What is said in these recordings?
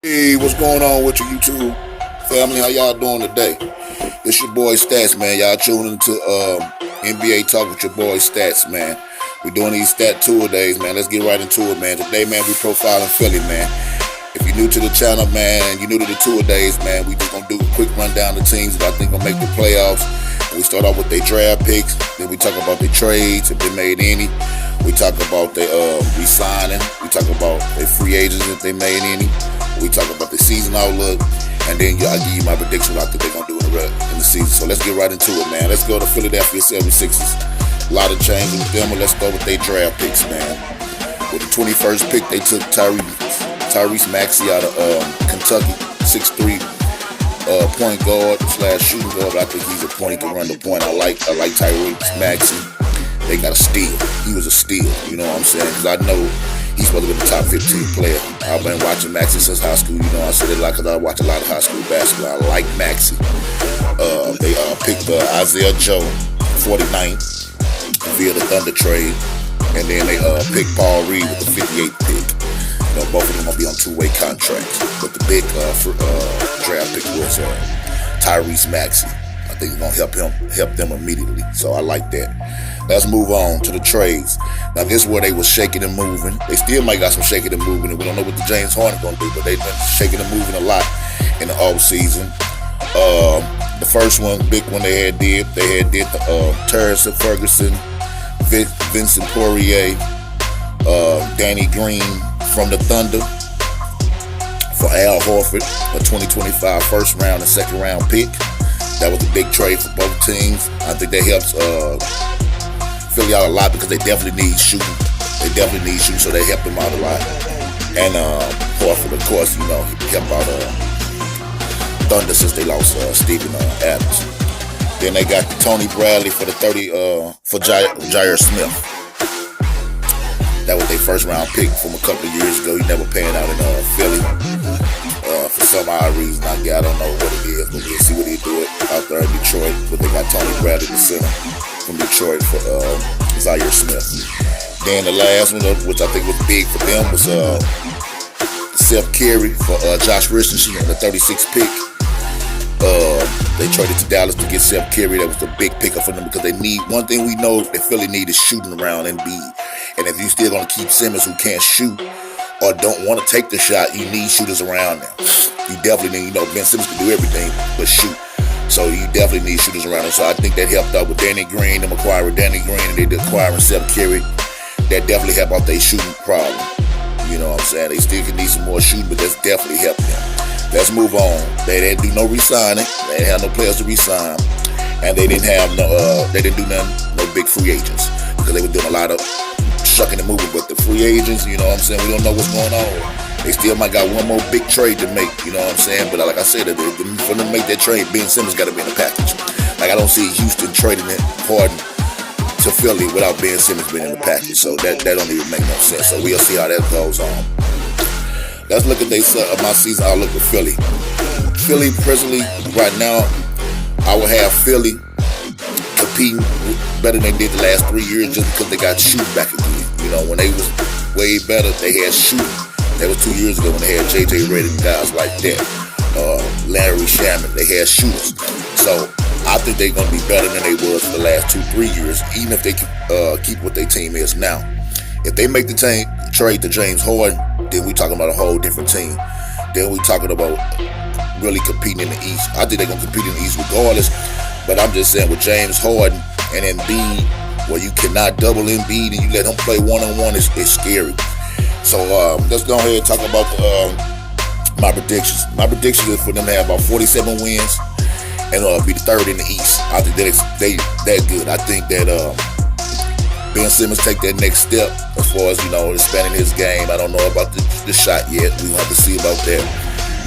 Hey, what's going on with your YouTube family? How y'all doing today? It's your boy Statsz, man. Y'all tuning to NBA Talk with your boy Statsz, man. We're doing these stat tour days, man. Let's get right into it, man. Today, man, we profiling Philly, man. If you're new to the channel, man, and you're new to the tour days, man, we just gonna do a quick rundown of teams that I think gonna make the playoffs. We start off with their draft picks, then we talk about their trades, if they made any. We talk about their re-signing. We talk about their free agents, if they made any. We talk about the season outlook, and then I'll give you my prediction what I think they're gonna do in the season. So let's get right into it, man. Let's go to Philadelphia 76ers. A lot of changes with them, but let's go with their draft picks, man. With the 21st pick, they took Tyrese Maxey out of Kentucky, 6'3", point guard / shooting guard. But I think he's a point. He can run the point. I like Tyrese Maxey. They got a steal. He was a steal. You know what I'm saying? Because I know he's supposed to be the top 15 player. I've been watching Maxey since high school. You know, I said it like because I watch a lot of high school basketball. I like Maxey. They picked Isaiah Joe, 49th, via the Thunder trade. And then they picked Paul Reed with the 58th pick. You know, both of them gonna be on two-way contracts. But the big draft pick was Tyrese Maxey. I think it's gonna help them immediately. So I like that. Let's move on to the trades. Now this is where they was shaking and moving. They still might got some shaking and moving, and we don't know what the James Harden gonna do, but they've been shaking and moving a lot in the off season. The first one, big one they had did the Terrence Ferguson, Vincent Poirier, Danny Green from the Thunder for Al Horford, a 2025 first round and second round pick. That was a big trade for both teams. I think that helps Philly out a lot because they definitely need shooting. So they helped them out a lot. And Horford, of course, you know, he helped out Thunder since they lost Steven Adams. Then they got Tony Bradley for the 30 for Jair Smith. That was their first round pick from a couple of years ago. He never panned out in Philly for some odd reason. I don't know what it is, but we'll see what he do it out there in Detroit. But they got Tony Bradley, the center from Detroit, for Jair Smith. Then the last one, which I think was big for them, was Seth Curry for Josh Richardson on the 36th pick. They traded to Dallas to get Seth Curry. That was a big pickup for them because they need one thing we know that Philly need is shooting around Embiid. And if you still gonna keep Simmons, who can't shoot or don't want to take the shot, you need shooters around them. You definitely need, you know, Ben Simmons can do everything but shoot. So you definitely need shooters around him. So I think that helped out with Danny Green, them acquiring Danny Green, and they acquiring Seth Curry. That definitely helped out their shooting problem. You know what I'm saying? They still can need some more shooting, but that's definitely helped them. Let's move on. They didn't do no re-signing. They didn't have no players to re-sign, and they didn't do no big free agents because they were doing a lot of shucking and moving. But the free agents, you know what I'm saying? We don't know what's going on. They still might got one more big trade to make, you know what I'm saying? But like I said, for them to make that trade, Ben Simmons got to be in the package. Like I don't see Houston trading it Harden to Philly without Ben Simmons being in the package. So that don't even make no sense. So we'll see how that goes on. Let's look at my season outlook with Philly. Philly presently, right now, I will have Philly competing better than they did the last 3 years just because they got shooting back again. You know, when they was way better, they had shooting. That was 2 years ago when they had J.J. Redick and guys like that. Larry Shaman, they had shooters. So I think they're going to be better than they was for the last 2-3 years, even if they keep what their team is now. If they make the trade to James Harden, then we talking about a whole different team. Then we talking about really competing in the East. I think they're going to compete in the East regardless. But I'm just saying with James Harden and Embiid, where you cannot double Embiid and you let him play one-on-one, it's scary. So let's go ahead and talk about my predictions. My prediction is for them to have about 47 wins and be the third in the East. I think that good. I think that Ben Simmons take that next step as far as, you know, expanding his game. I don't know about the shot yet. We'll have to see about that.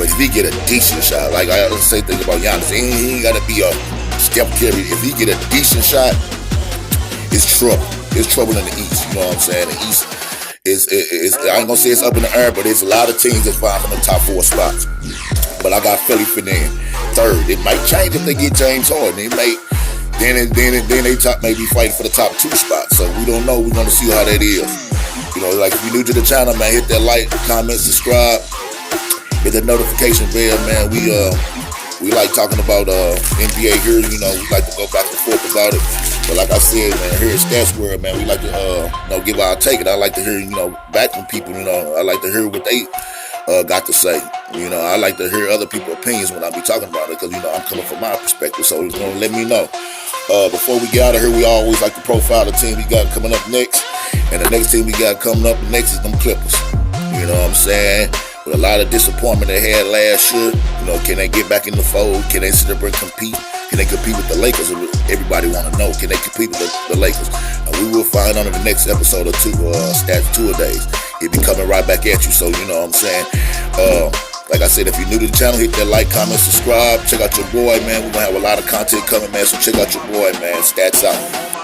But if he get a decent shot, like I say things about Giannis, he ain't got to be a Steph Curry. If he get a decent shot, it's trouble. It's trouble in the East. You know what I'm saying? The East is I ain't gonna say it's up in the air, but there's a lot of teams that's vying for the top 4 spots. But I got Philly finishing third. It might change if they get James Harden. It may. Then they may be fighting for the top 2 spots. So we don't know. We're gonna see how that is. You know, like if you're new to the channel, man, hit that like, comment, subscribe. hit the notification bell, man. We like talking about NBA here. You know, we like to go back and forth about it. But like I said, man, here at Statsz World, man, we like to give our take. And I like to hear back from people. I like to hear what they got to say. I like to hear other people's opinions when I be talking about it, because I'm coming from my perspective. So let me know. Before we get out of here, we always like to profile the team we got coming up next. And the next team we got coming up next is them Clippers. You know what I'm saying? With a lot of disappointment they had last year, can they get back in the fold? Can they sit there and compete? Can they compete with the Lakers? Everybody want to know. Can they compete with the Lakers? And we will find out in the next episode or two, Statsz Two-A-Days. It'll be coming right back at you. So you know what I'm saying? Like I said, if you're new to the channel, hit that like, comment, subscribe. Check out your boy, man. We're going to have a lot of content coming, man. So check out your boy, man. Statsz out.